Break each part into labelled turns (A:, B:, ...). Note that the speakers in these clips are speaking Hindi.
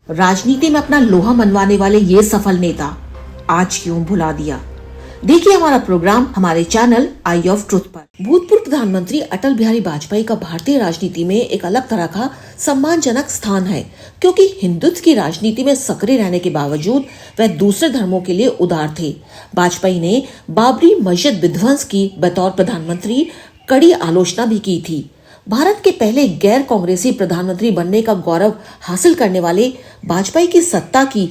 A: राजनीति में अपना लोहा मनवाने वाले ये सफल नेता आज क्यों भुला दिया। देखिए हमारा प्रोग्राम हमारे चैनल आई ऑफ ट्रुथ पर। भूतपूर्व प्रधानमंत्री अटल बिहारी वाजपेयी का भारतीय राजनीति में एक अलग तरह का सम्मानजनक स्थान है, क्योंकि हिंदुत्व की राजनीति में सक्रिय रहने के बावजूद वह दूसरे धर्मों के लिए उदार थे। वाजपेयी ने बाबरी मस्जिद विध्वंस की बतौर प्रधानमंत्री कड़ी आलोचना भी की थी। भारत के पहले गैर कांग्रेसी प्रधानमंत्री बनने का गौरव हासिल करने वाले वाजपेयी की सत्ता की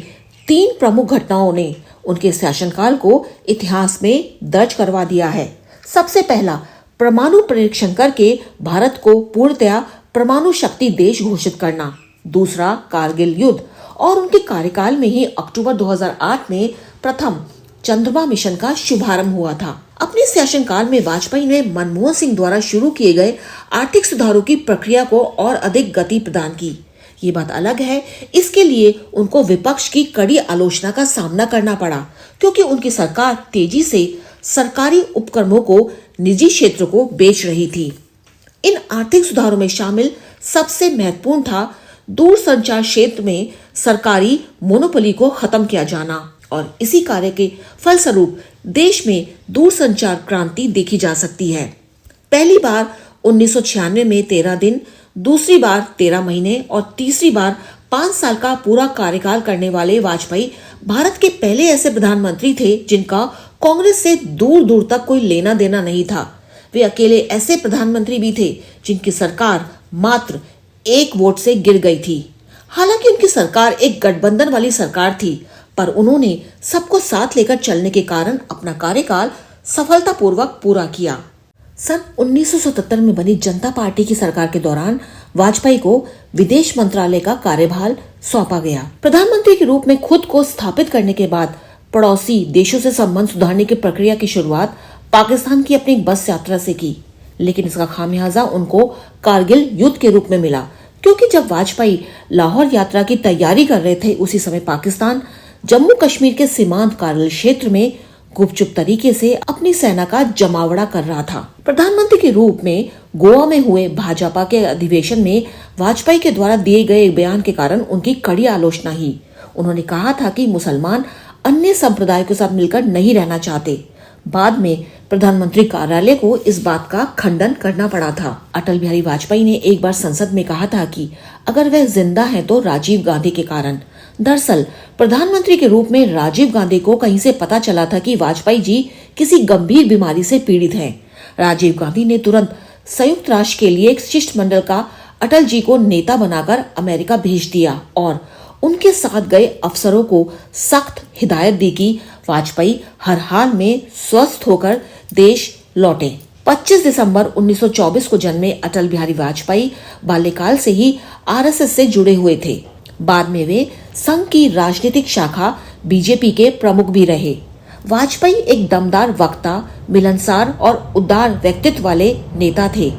A: 3 प्रमुख घटनाओं ने उनके शासनकाल को इतिहास में दर्ज करवा दिया है। सबसे पहला, परमाणु परीक्षण करके भारत को पूर्णतया परमाणु शक्ति देश घोषित करना। दूसरा, कारगिल युद्ध और उनके कार्यकाल में ही अक्टूबर 2008 में प्रथम चंद्रमा मिशन का शुभारंभ हुआ था। अपने शासनकाल में वाजपेयी ने मनमोहन सिंह द्वारा शुरू किए गए आर्थिक सुधारों की प्रक्रिया को और अधिक गति प्रदान की। ये बात अलग है, इसके लिए उनको विपक्ष की कड़ी आलोचना का सामना करना पड़ा, क्योंकि उनकी सरकार तेजी से सरकारी उपक्रमों को निजी क्षेत्र को बेच रही थी। इन आर्थिक सुधारों में शामिल सबसे महत्वपूर्ण था दूरसंचार क्षेत्र में सरकारी मोनोपोली को खत्म किया जाना, और इसी कार्य के फलस्वरूप देश में दूरसंचार क्रांति देखी जा सकती है। पहली बार 1996 में 13 दिन, दूसरी बार 13 महीने और तीसरी बार 5 साल का पूरा कार्यकाल करने वाले वाजपेयी भारत के पहले ऐसे प्रधानमंत्री थे जिनका कांग्रेस से दूर दूर तक कोई लेना देना नहीं था। वे अकेले ऐसे प्रधानमंत्री भी थे जिनकी सरकार मात्र 1 वोट से गिर गई थी। हालांकि उनकी सरकार एक गठबंधन वाली सरकार थी, पर उन्होंने सबको साथ लेकर चलने के कारण अपना कार्यकाल सफलतापूर्वक पूरा किया। सन 1977 में बनी जनता पार्टी की सरकार के दौरान वाजपेयी को विदेश मंत्रालय का कार्यभार सौंपा गया। प्रधानमंत्री के रूप में खुद को स्थापित करने के बाद पड़ोसी देशों से संबंध सुधारने की प्रक्रिया की शुरुआत पाकिस्तान की अपनी बस यात्रा से की, लेकिन इसका खामियाजा उनको कारगिल युद्ध के रूप में मिला, क्योंकि जब वाजपेयी लाहौर यात्रा की तैयारी कर रहे थे, उसी समय पाकिस्तान जम्मू कश्मीर के सीमांत कारगिल क्षेत्र में गुपचुप तरीके से अपनी सेना का जमावड़ा कर रहा था। प्रधानमंत्री के रूप में गोवा में हुए भाजपा के अधिवेशन में वाजपेयी के द्वारा दिए गए बयान के कारण उनकी कड़ी आलोचना हुई। उन्होंने कहा था कि मुसलमान अन्य संप्रदायों के साथ मिलकर नहीं रहना चाहते। बाद में प्रधानमंत्री कार्यालय को इस बात का खंडन करना पड़ा था। अटल बिहारी वाजपेयी ने एक बार संसद में कहा था कि अगर वह जिंदा हैं तो राजीव गांधी के कारण। दरअसल प्रधानमंत्री के रूप में राजीव गांधी को कहीं से पता चला था कि वाजपेयी जी किसी गंभीर बीमारी से पीड़ित हैं। राजीव गांधी ने तुरंत संयुक्त राष्ट्र के लिए एक शिष्टमंडल का अटल जी को नेता बनाकर अमेरिका भेज दिया और उनके साथ गए अफसरों को सख्त हिदायत दी कि वाजपेयी हर हाल में स्वस्थ होकर देश लौटे। 25 दिसंबर 1924 को जन्मे अटल बिहारी वाजपेयी बाल्यकाल से ही आरएसएस से जुड़े हुए थे। बाद में वे संघ की राजनीतिक शाखा बीजेपी के प्रमुख भी रहे। वाजपेयी एक दमदार वक्ता, मिलनसार और उदार व्यक्तित्व वाले नेता थे,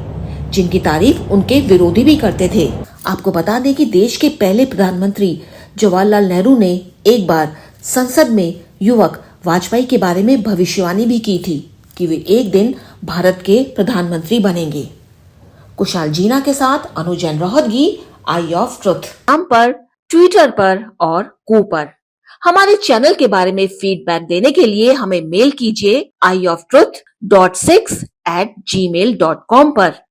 A: जिनकी तारीफ उनके विरोधी भी करते थे। आपको बता दें कि देश के पहले प्रधानमंत्री जवाहरलाल नेहरू ने एक बार संसद में युवक वाजपेयी के बारे में भविष्यवाणी भी की थी कि वे एक दिन भारत के प्रधानमंत्री बनेंगे। कुशाल जीना के साथ अनुजैन रोहतगी, आई ऑफ ट्रुथ नाम पर, ट्विटर पर और कू पर। हमारे चैनल के बारे में फीडबैक देने के लिए हमें मेल कीजिए ioftruth.6@gmail.com पर।